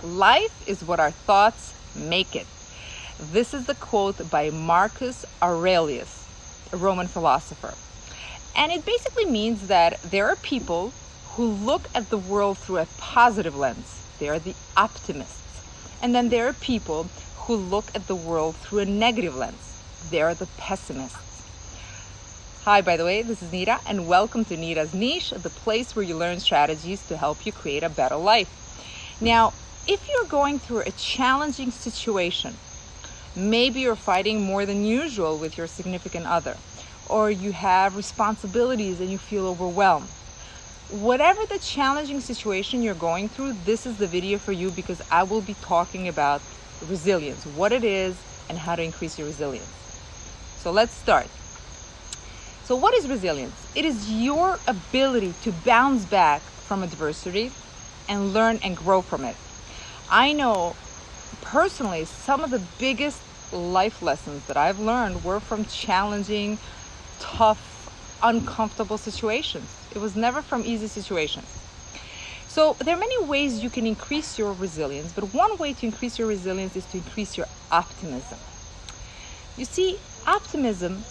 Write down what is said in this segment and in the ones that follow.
Life is what our thoughts make it. This is the quote by Marcus Aurelius, a Roman philosopher. And it basically means that there are people who look at the world through a positive lens. They are the optimists. And then there are people who look at the world through a negative lens. They are the pessimists. Hi, by the way, this is Nita, and welcome to Nita's Niche, the place where you learn strategies to help you create a better life. Now, if you're going through a challenging situation, maybe you're fighting more than usual with your significant other, or you have responsibilities and you feel overwhelmed. Whatever the challenging situation you're going through, this is the video for you, because I will be talking about resilience, what it is, and how to increase your resilience. So let's start. So what is resilience? It is your ability to bounce back from adversity and learn and grow from it. I know personally some of the biggest life lessons that I've learned were from challenging, tough, uncomfortable situations. It was never from easy situations. So there are many ways you can increase your resilience, but one way to increase your resilience is to increase your optimism. You see, optimism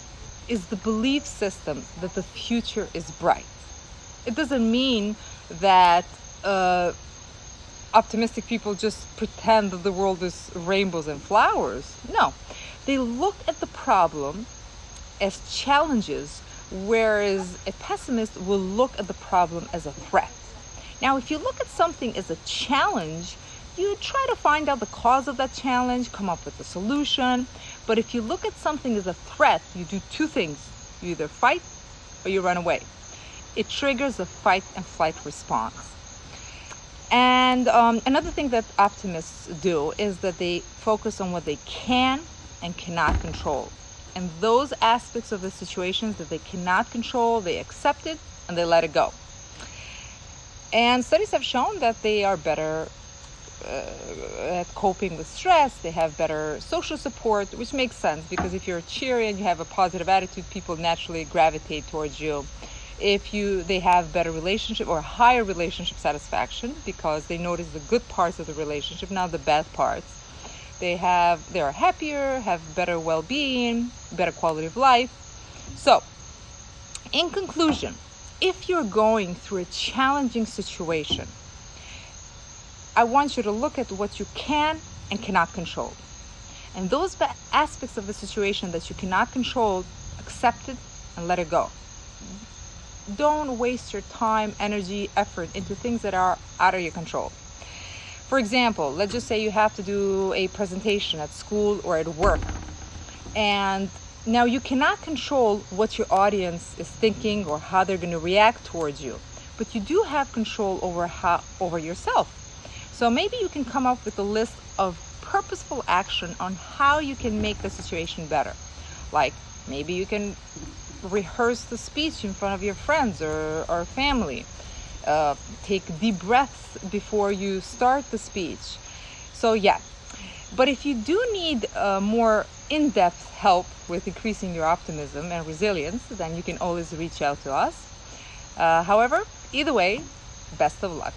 is the belief system that the future is bright. It doesn't mean that optimistic people just pretend that the world is rainbows and flowers. No, they look at the problem as challenges, whereas a pessimist will look at the problem as a threat. Now, if you look at something as a challenge, you try to find out the cause of that challenge, come up with a solution. But if you look at something as a threat, you do two things. You either fight or you run away. It triggers a fight and flight response. And another thing that optimists do is that they focus on what they can and cannot control. And those aspects of the situations that they cannot control, they accept it and they let it go. And studies have shown that they are better at coping with stress. They have better social support, which makes sense, because if you're cheery and you have a positive attitude, people naturally gravitate towards you. They have better relationship or higher relationship satisfaction, because they notice the good parts of the relationship, not the bad parts. They are happier, have better well-being, better quality of life. So, in conclusion, if you're going through a challenging situation, I want you to look at what you can and cannot control. And those aspects of the situation that you cannot control, accept it and let it go. Don't waste your time, energy, effort into things that are out of your control. For example, let's just say you have to do a presentation at school or at work. And now you cannot control what your audience is thinking or how they're going to react towards you. But you do have control over yourself. So maybe you can come up with a list of purposeful action on how you can make the situation better. Like maybe you can rehearse the speech in front of your friends or family. Take deep breaths before you start the speech. So yeah, but if you do need more in-depth help with increasing your optimism and resilience, then you can always reach out to us. However, either way, best of luck.